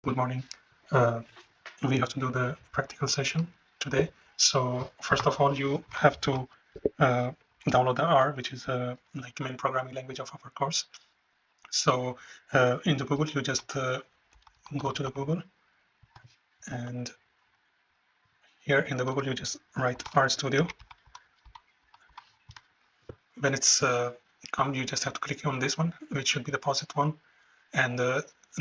Good morning. Uh, we have to do the practical session today. So first of all, you have to uh, download the R, which is like main programming language of our course. So in the Google, you just go to the Google, and here in the Google, you just write RStudio. When it's come, you just have to click on this one, which should be the posit one, and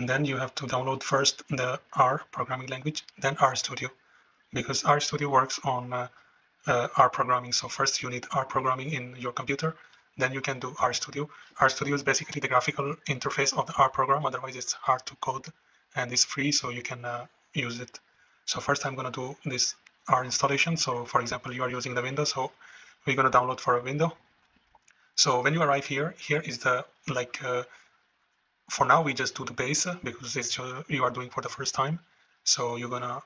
then you have to download first the R programming language, then RStudio, because RStudio works on R programming. So first you need R programming in your computer, then you can do RStudio. RStudio is basically the graphical interface of the R program. Otherwise, it's hard to code, and it's free, so you can use it. So first I'm going to do this R installation. So for example, you are using the window, so we're going to download for a window. So when you arrive here, here is the for now we just do the base because it's you are doing for the first time. So you're gonna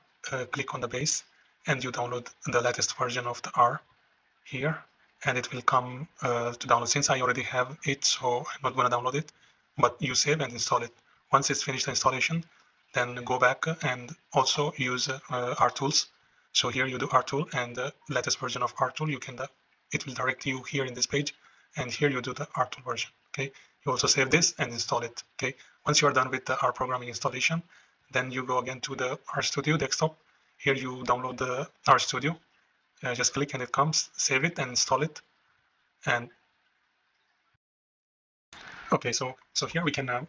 click on the base and you download the latest version of the R here, and it will come to download. Since I already have it, so I'm not gonna download it, but you save and install it. Once it's finished the installation, then go back and also use RTools. So here you do RTool and the latest version of RTool. You can it will direct you here in this page, and here you do the RTool version. Okay, you also save this and install it. Okay, once you are done with the R programming installation, then you go again to the RStudio desktop. Here you download the RStudio. Just click and it comes, save it and install it. And okay, so here we can add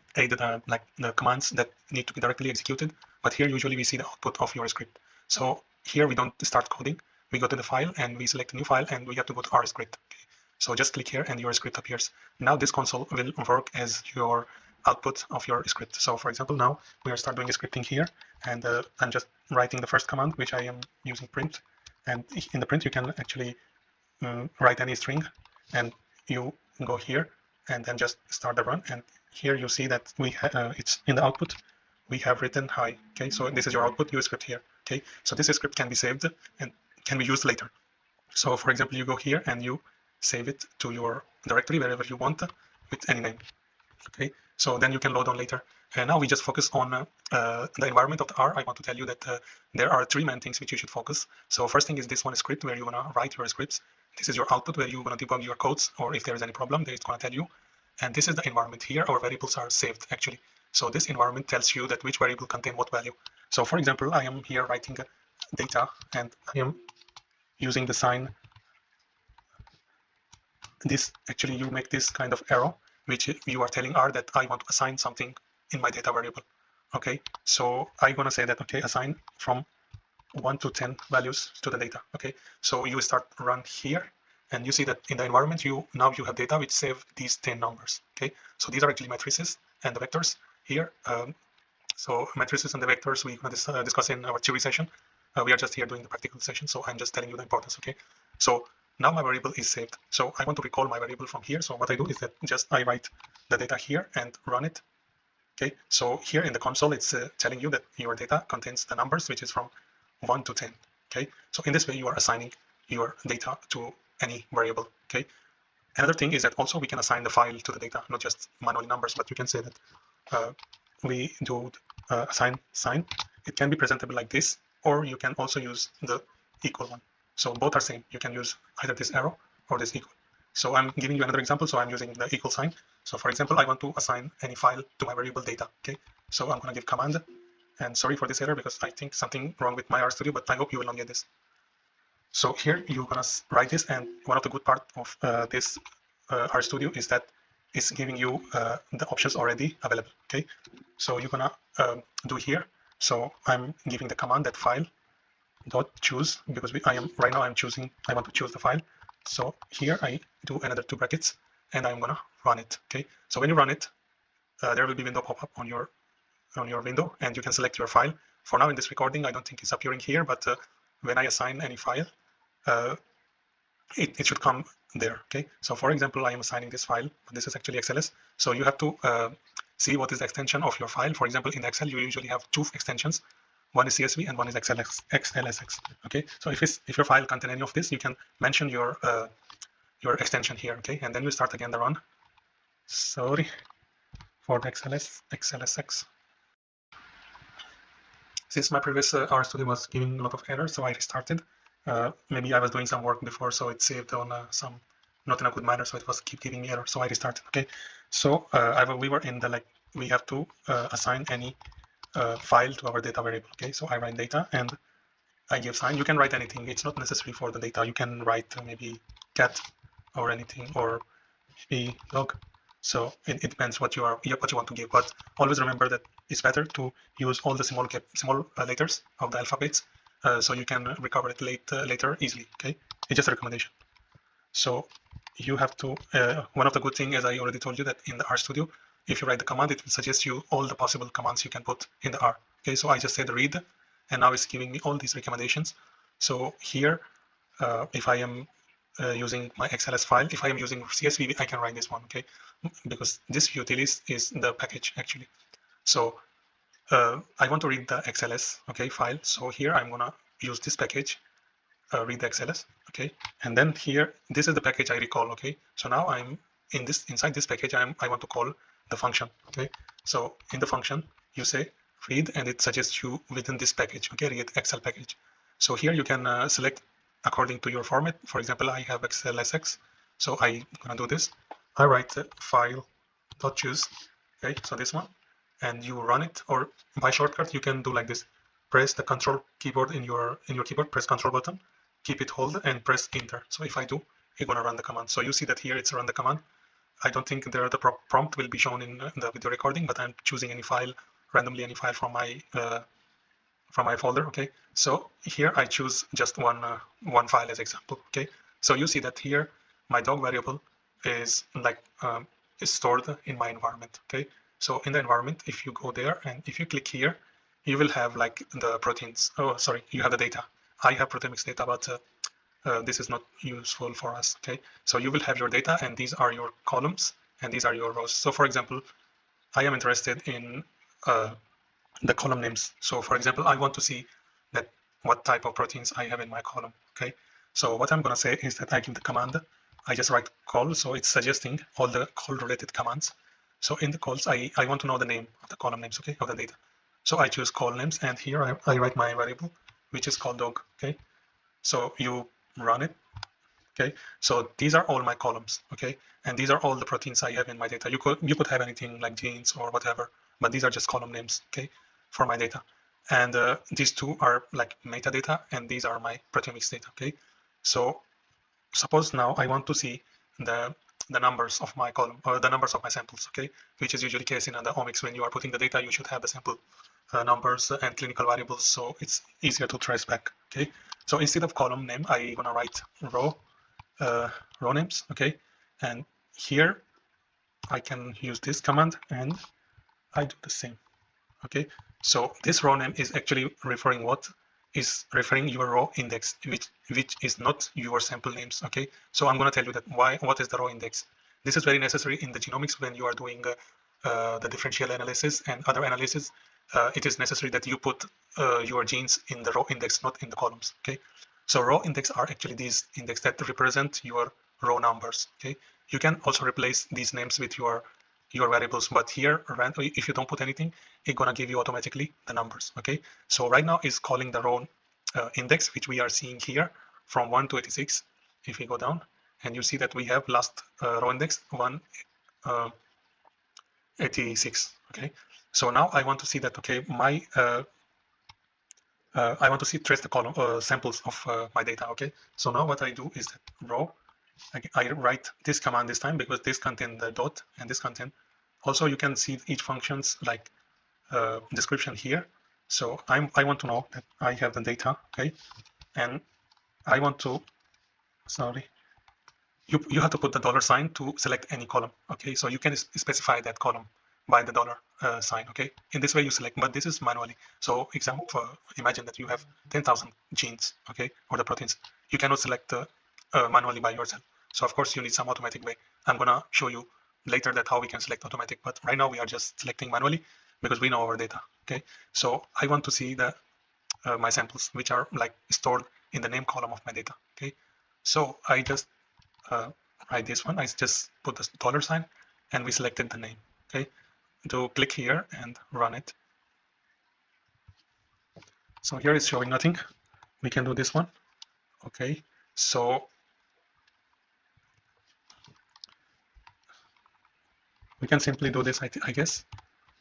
like the commands that need to be directly executed, but here usually we see the output of your script. So here we don't start coding. We go to the file and we select a new file and we have to go to our script. Okay. So just click here and your script appears. Now this console will work as your output of your script. So for example, now we are start doing scripting here, and I'm just writing the first command, which I am using print. And in the print, you can actually write any string, and you go here and then just start the run. And here you see that we it's in the output. We have written hi. Okay, so this is your output. Your script here. Okay, so this script can be saved and can be used later. So for example, you go here and you save it to your directory wherever you want with any name. Okay, so then you can load on later. And now we just focus on the environment of the R. I want to tell you that there are three main things which you should focus. So first thing is this one script where you're gonna write your scripts. This is your output where you're gonna debug your codes, or if there is any problem, it's gonna tell you. And this is the environment. Here our variables are saved actually. So this environment tells you that which variable contain what value. So for example, I am here writing data, and I am using the sign. This actually you make this kind of arrow, which you are telling R that I want to assign something in my data variable. Okay, so I'm gonna say that, okay, assign from 1 to 10 values to the data. Okay, so you start run here, and you see that in the environment now you have data which save these 10 numbers. Okay, so these are actually matrices and the vectors here. So matrices and the vectors we're gonna discuss in our theory session. We are just here doing the practical session, so I'm just telling you the importance. Okay, so now my variable is saved. So I want to recall my variable from here. So what I do is that just I write the data here and run it. Okay, so here in the console, it's telling you that your data contains the numbers, which is from 1 to 10. Okay, so in this way, you are assigning your data to any variable. Okay, another thing is that also we can assign the file to the data, not just manually numbers, but you can say that we do assign sign. It can be presentable like this, or you can also use the equal one. So both are same. You can use either this arrow or this equal. So I'm giving you another example. So I'm using the equal sign. So for example, I want to assign any file to my variable data. Okay. So I'm going to give command. And sorry for this error because I think something wrong with my RStudio, but I hope you will not get this. So here you're going to write this. And one of the good part of this RStudio is that it's giving you the options already available. Okay. So you're going to do here. So I'm giving the command that file dot choose, because I want to choose the file. So here I do another 2 brackets and I'm gonna run it. Okay, so when you run it, there will be window pop up on your window, and you can select your file. For now in this recording, I don't think it's appearing here, but when I assign any file, it should come there. Okay, so for example, I am assigning this file, but this is actually XLS. So you have to see what is the extension of your file. For example, in Excel, you usually have 2 extensions. One is CSV and one is XLSX. Okay, so if your file contain any of this, you can mention your extension here. Okay, and then we start again the run. Sorry for the XLSX. Since my previous RStudio was giving a lot of errors, so I restarted. Maybe I was doing some work before, so it saved on some not in a good manner, so it was keep giving me error. So I restarted. Okay, so we were in the we have to assign any file to our data variable. Okay, so I write data and I give sign. You can write anything. It's not necessary for the data. You can write maybe cat or anything, or maybe dog. So it depends what you want to give. But always remember that it's better to use all the small letters of the alphabets, so you can recover it later easily. Okay, it's just a recommendation. So you have to. One of the good things, as I already told you, that in the RStudio, if you write the command, it will suggest you all the possible commands you can put in the R. Okay, so I just said read, and now it's giving me all these recommendations. So here, if I am using my XLS file, if I am using CSV, I can write this one, okay? Because this utils is the package actually. So I want to read the XLS, okay, file. So here I'm gonna use this package, read the XLS, okay? And then here, this is the package I recall, okay? So now I'm inside this package, I want to call the function, okay? So in the function, you say read, and it suggests you within this package, okay, read Excel package. So here you can select according to your format. For example, I have XLSX, so I'm gonna do this. I write file.choose, okay, so this one, and you run it, or by shortcut you can do like this. Press the control keyboard in your keyboard, press control button, keep it hold and press enter. So if I do, it's gonna run the command. So you see that here it's run the command. I don't think the prompt will be shown in the video recording, but I'm choosing any file, randomly any file from my folder. Okay, so here I choose just one file as example. Okay, so you see that here my dog variable is is stored in my environment. Okay, so in the environment, if you go there and if you click here, you will have like the proteins. Oh, sorry, you have the data. I have proteomics data, but this is not useful for us. Okay, so you will have your data, and these are your columns, and these are your rows. So for example, I am interested in the column names. So for example, I want to see that what type of proteins I have in my column. Okay, so what I'm going to say is that I give the command. I just write call, so it's suggesting all the call related commands. So in the calls, I want to know the name of the column names, okay, of the data. So I choose call names, and here I write my variable, which is called dog. Okay, so you run it. Okay, so these are all my columns. Okay, and these are all the proteins I have in my data. You could have anything like genes or whatever, but these are just column names. Okay, for my data, and these two are like metadata, and these are my proteomics data. Okay, so suppose now I want to see the numbers of my column, or the numbers of my samples. Okay, which is usually case in the omics. When you are putting the data, you should have the sample numbers and clinical variables, so it's easier to trace back. Okay, so instead of column name, I'm gonna write row names. Okay, and here I can use this command, and I do the same. Okay, so this row name is actually referring your row index, which is not your sample names. Okay, so I'm going to tell you that what is the row index. This is very necessary in the genomics when you are doing the differential analysis and other analysis. It is necessary that you put your genes in the row index, not in the columns. Okay, so row index are actually these index that represent your row numbers. Okay, you can also replace these names with your variables, but here if you don't put anything, it's gonna give you automatically the numbers. Okay, so right now is calling the row index, which we are seeing here from 1 to 86. If we go down, and you see that we have last row index 186. Okay, so now I want to see that, okay, my I want to see trace the column samples of my data. Okay, so now what I do is that row, I write this command this time because this contain the dot and this contain. Also, you can see each function's like description here. So I want to know that I have the data, okay, and I want to, sorry, you have to put the $sign to select any column. Okay, so you can specify that column by the $sign. Okay, in this way you select, but this is manually. So example, imagine that you have 10,000 genes, okay, or the proteins. You cannot select manually by yourself. So of course you need some automatic way. I'm gonna show you later that how we can select automatic, but right now we are just selecting manually because we know our data. Okay, so I want to see the my samples, which are like stored in the name column of my data. Okay, so I just write this one. I just put the $sign, and we selected the name. Okay, to click here and run it. So here it's showing nothing. We can do this one. Okay, so we can simply do this, I guess.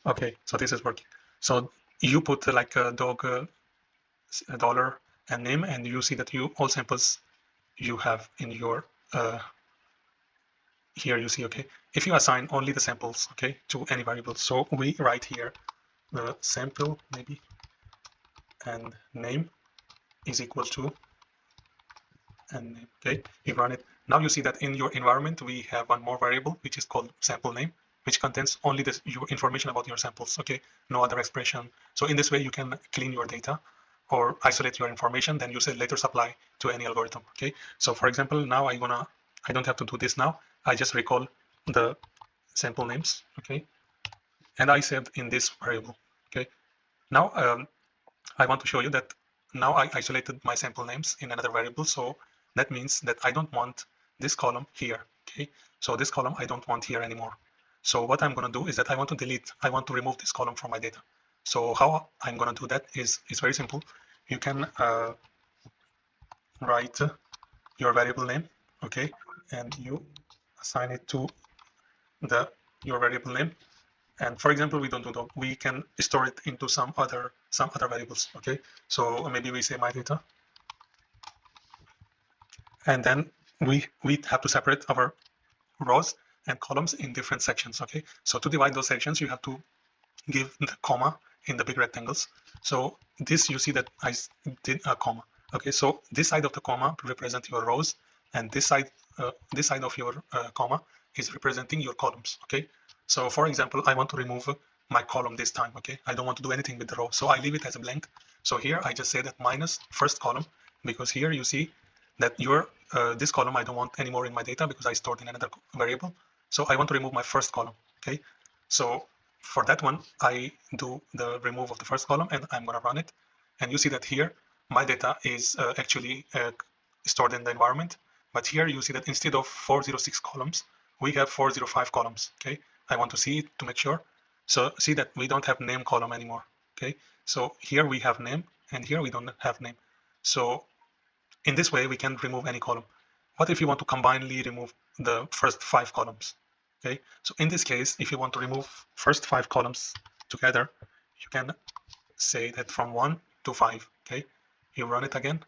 Okay, so this is working. So you put like a dog, a dollar, and name, and you see that all samples you have in your here you see. Okay, if you assign only the samples, okay, to any variable, so we write here the sample maybe and name is equal to and name. Okay, you run it. Now you see that in your environment we have one more variable which is called sample name, which contains only your information about your samples. Okay, no other expression. So in this way you can clean your data or isolate your information, then you say later supply to any algorithm. Okay, so for example, now I don't have to do this now. I just recall the sample names. Okay, and I saved in this variable. Okay, now I want to show you that now I isolated my sample names in another variable. So that means that I don't want this column here. Okay, so this column I don't want here anymore. So what I'm going to do is that I want to remove this column from my data. So how I'm going to do that is very simple. You can write your variable name, okay, and you assign it to your variable name. And for example, we don't do that. We can store it into some other variables. Okay, so maybe we say my data, and then we have to separate our rows and columns in different sections. Okay, so to divide those sections, you have to give the comma in the big rectangles. So this, you see that I did a comma. Okay, so this side of the comma represents your rows, and this side of your comma is representing your columns. Okay, so for example, I want to remove my column this time. Okay, I don't want to do anything with the row, so I leave it as a blank. So here I just say that minus first column, because here you see that your this column I don't want anymore in my data because I stored in another variable. So I want to remove my first column. Okay, so for that one, I do the remove of the first column, and I'm going to run it. And you see that here, my data is actually stored in the environment. But here you see that instead of 406 columns, we have 405 columns. Okay, I want to see it to make sure. So see that we don't have name column anymore. Okay, so here we have name, and here we don't have name. So in this way, we can remove any column. What if you want to combinedly remove the first 5 columns? Okay, so in this case, if you want to remove first 5 columns together, you can say that from 1 to 5. Okay, you run it again,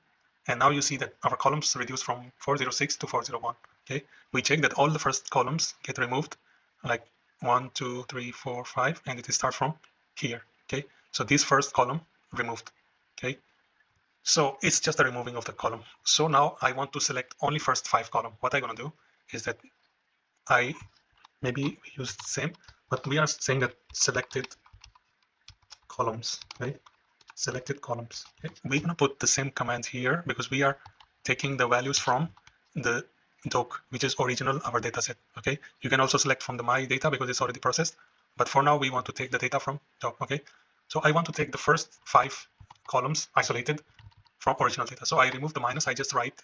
and now you see that our columns reduce from 406 to 401. Okay, we check that all the first columns get removed, like 1, 2, 3, 4, 5, and it starts from here. Okay, so this first column removed. Okay, so it's just a removing of the column. So now I want to select only first 5 column. What I'm going to do is that I maybe use the same, but we are saying that selected columns, right? Selected columns. Okay? We're going to put the same command here because we are taking the values from the doc, which is original our data set. Okay, you can also select from the my data because it's already processed, but for now we want to take the data from doc. Okay, so I want to take the first 5 columns isolated from original data. So I remove the minus, I just write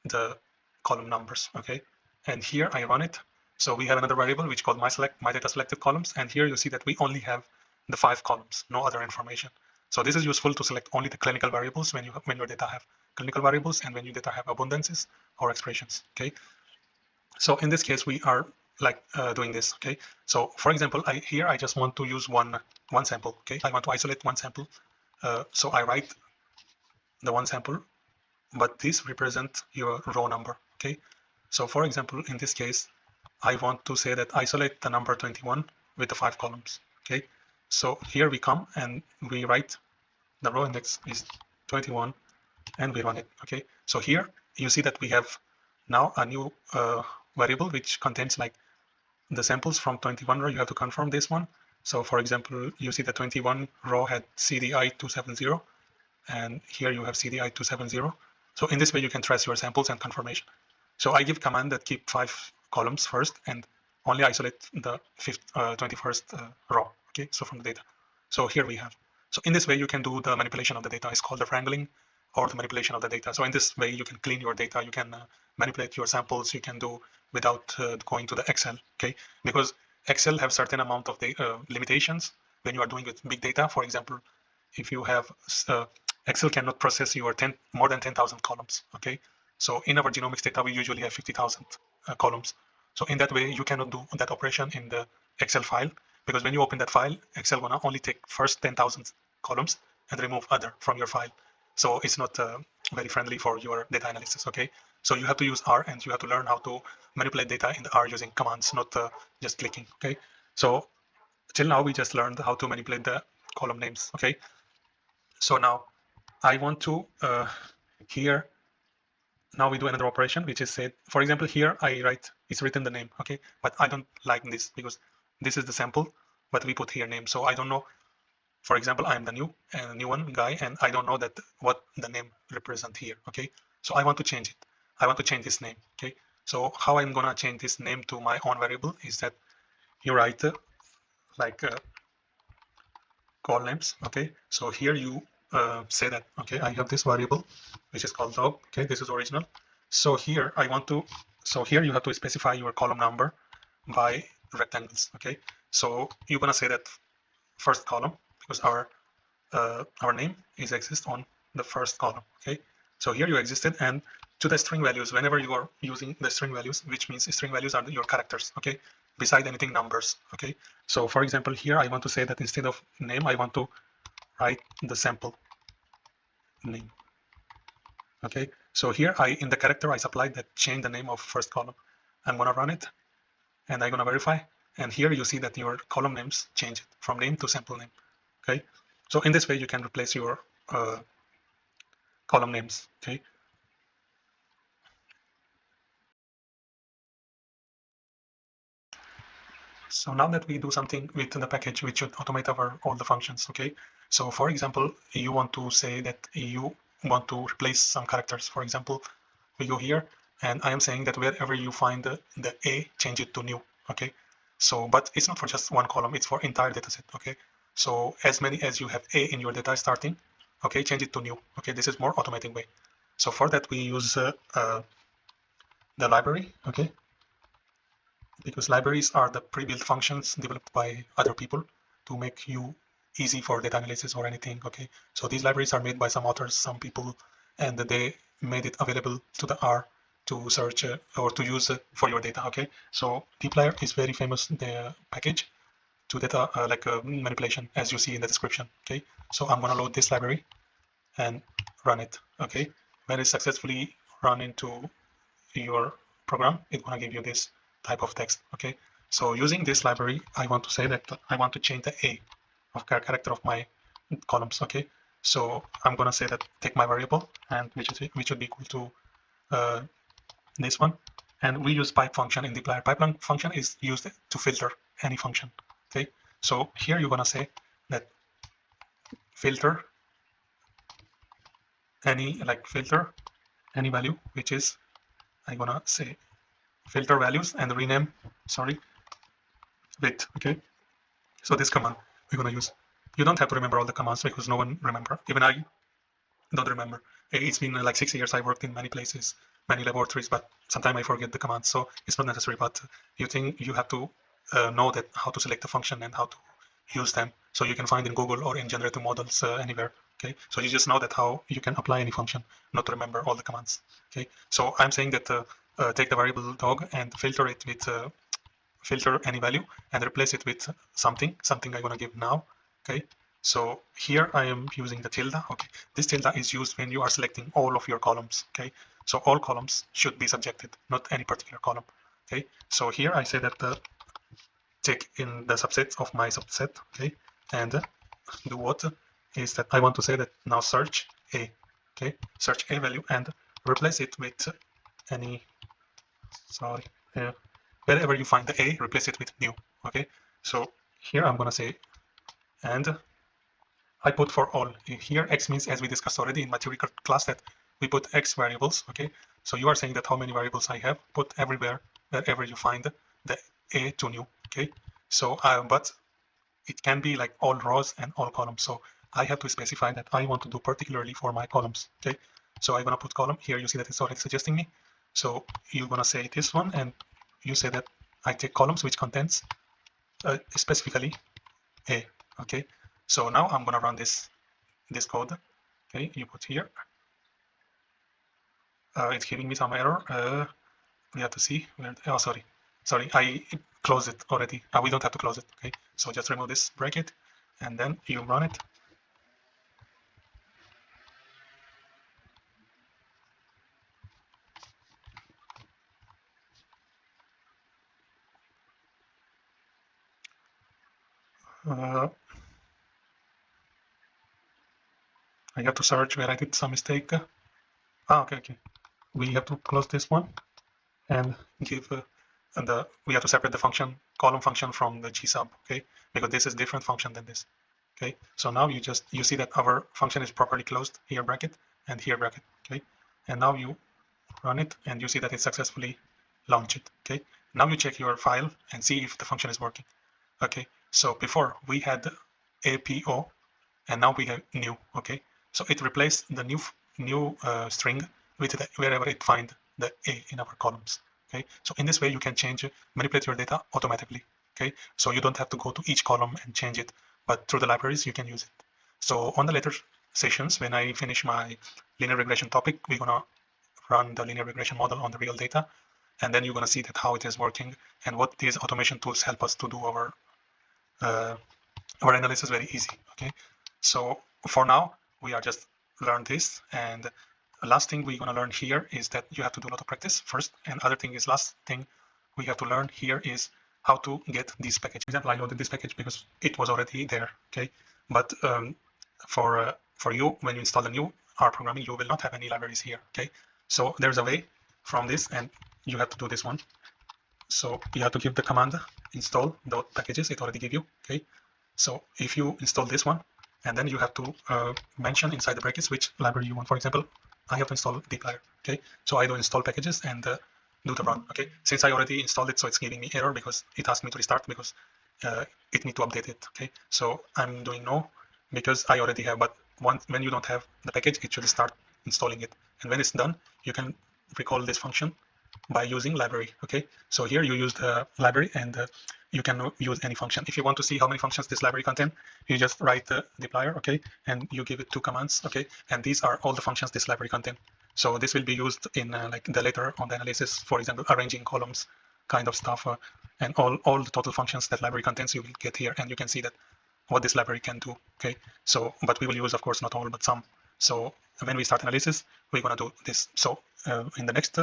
the column numbers. Okay, and here I run it. So we have another variable which called my data selected columns, and here you see that we only have the 5 columns, no other information. So this is useful to select only the clinical variables when your data have clinical variables and when your data have abundances or expressions. Okay, so in this case we are like doing this. Okay, so for example, here I just want to use one sample. Okay, I want to isolate one sample. So I write the one sample, but this represents your row number. Okay, so for example, in this case, I want to say that isolate the number 21 with the 5 columns. Okay, so here we come and we write the row index is 21 and we run it. Okay, so here you see that we have now a new variable which contains like the samples from 21 row. You have to confirm this one. So for example, you see the 21 row had CDI 270, and here you have CDI 270. So in this way, you can trace your samples and confirmation. So I give command that keep 5 columns first and only isolate the 21st row. Okay, so from the data. So here we have. So in this way, you can do the manipulation of the data. It's called the wrangling or the manipulation of the data. So in this way, you can clean your data. You can manipulate your samples. You can do without going to the Excel. Okay, because Excel have certain amount of limitations when you are doing with big data. For example, if you have Excel cannot process your more than 10,000 columns. Okay, so in our genomics data we usually have 50,000 columns. So in that way you cannot do that operation in the Excel file, because when you open that file, Excel gonna only take first 10,000 columns and remove other from your file. So it's not very friendly for your data analysis. Okay, so you have to use R, and you have to learn how to manipulate data in the R using commands, not just clicking. Okay, so till now we just learned how to manipulate the column names. Okay, so now I want to here, now we do another operation, which is said, for example, here I write, it's written the name. Okay, but I don't like this because this is the sample, but we put here name. So I don't know, for example, I'm the new one guy, and I don't know that what the name represent here. Okay, so I want to change it. I want to change this name. Okay, so how I'm gonna change this name to my own variable is that you write like call names. Okay, so here you say that, okay, I have this variable which is called dog. Okay, this is original. So here I want to, so here you have to specify your column number by rectangles. Okay, so you're gonna say that first column, because our name is exist on the first column. Okay, so here you existed, and to the string values, whenever you are using the string values, which means string values are your characters. Okay, beside anything numbers. Okay, so for example, here I want to say that instead of name I want to write the sample name. Okay, so here in the character I supplied that change the name of first column. I'm gonna run it, and I'm gonna verify, and here you see that your column names changed from name to sample name. Okay, so in this way you can replace your column names. Okay, so now that we do something with the package which should automate all the functions. Okay, so for example, you want to say that you want to replace some characters. For example, we go here, and I am saying that wherever you find the A, change it to new. Okay, so but it's not for just one column, it's for entire data set. Okay, so as many as you have A in your data starting, okay, change it to new. Okay, this is more automatic way. So for that we use the library. Okay, because libraries are the pre-built functions developed by other people to make you easy for data analysis or anything. Okay, so these libraries are made by some authors, some people, and they made it available to the R to search or to use for your data. Okay, so dplyr is very famous, the package to data like manipulation, as you see in the description. Okay, so I'm gonna load this library and run it. Okay, when it's successfully run into your program, it's gonna give you this type of text. Okay, so using this library, I want to say that I want to change the A of character of my columns. Okay, so I'm gonna say that take my variable, and which would be equal to this one, and we use pipe function in dplyr. Pipeline function is used to filter any function. Okay, so here you're gonna say that filter filter any value, which is, I'm gonna say filter values and rename, sorry, with. Okay, so this command we're gonna use. You don't have to remember all the commands because no one remember. Even I don't remember. It's been like 6 years. I worked in many places, many laboratories, but sometimes I forget the commands. So it's not necessary. But you think you have to know that how to select the function and how to use them. So you can find in Google or in generative models anywhere. Okay, so you just know that how you can apply any function, not to remember all the commands. Okay, so I'm saying that take the variable dog and filter it with filter any value and replace it with something I'm going to give now. Okay, so here I am using the tilde. Okay, this tilde is used when you are selecting all of your columns. Okay, so all columns should be subjected, not any particular column. Okay, so here I say that check in the subset of my subset. Okay, and do what is that I want to say that now search A. Okay, search A value and replace it with any, sorry, wherever you find the A, replace it with new. Okay, so here I'm gonna say, and I put for all. Here X means, as we discussed already in my theoretical class, that we put X variables. Okay, so you are saying that how many variables I have, put everywhere, wherever you find the A to new. Okay, so but it can be like all rows and all columns. So I have to specify that I want to do particularly for my columns. Okay, so I'm gonna put column here. You see that it's already suggesting me. So you're gonna say this one, and you say that I take columns which contains specifically A. Okay, so now I'm gonna run this, this code. Okay, you put here. It's giving me some error. We have to see where. Oh, sorry, I closed it already. We don't have to close it. Okay, so just remove this bracket, and then you run it. I have to search where I did some mistake. Okay. We have to close this one and give we have to separate the function column function from the gsub. Okay, because this is different function than this. Okay, so now you see that our function is properly closed, here bracket and here bracket. Okay, and now you run it and you see that it successfully launched. Okay, now you check your file and see if the function is working. Okay, so before we had APO and now we have new. Okay, so it replaced the new string with wherever it find the A in our columns. Okay, so in this way you can manipulate your data automatically. Okay, so you don't have to go to each column and change it, but through the libraries you can use it. So on the later sessions, when I finish my linear regression topic, we're gonna run the linear regression model on the real data, and then you're gonna see that how it is working and what these automation tools help us to do our analysis very easy. Okay, so for now we are just learn this, and the last thing we're going to learn here is that you have to do a lot of practice first, and other thing is last thing we have to learn here is how to get this package. For example, I loaded this package because it was already there. Okay, but for you, when you install the new R programming, you will not have any libraries here. Okay, so there's a way from this, and you have to do this one. So you have to give the command install dot packages. It already give you. Okay, so if you install this one, and then you have to mention inside the brackets which library you want. For example, I have to install dplyr. Okay, so I do install packages and do the run. Okay, since I already installed it, so it's giving me error because it asked me to restart because it need to update it. Okay, so I'm doing no because I already have. But when you don't have the package, it should start installing it. And when it's done, you can recall this function by using library. Okay, so here you use the library, and you can use any function. If you want to see how many functions this library contain, you just write the dplyr, okay, and you give it 2 commands, okay, and these are all the functions this library contain. So this will be used in like the later on the analysis, for example, arranging columns kind of stuff, and all the total functions that library contains you will get here, and you can see that what this library can do. Okay, so but we will use, of course, not all but some. So when we start analysis, we're going to do this. So in the next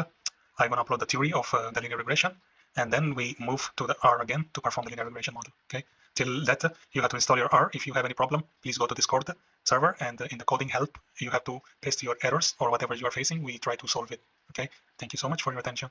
I'm going to upload the theory of the linear regression, and then we move to the R again to perform the linear regression model. Okay, till that you have to install your R. If you have any problem, please go to Discord server, and in the coding help you have to paste your errors or whatever you are facing. We try to solve it. Okay, thank you so much for your attention.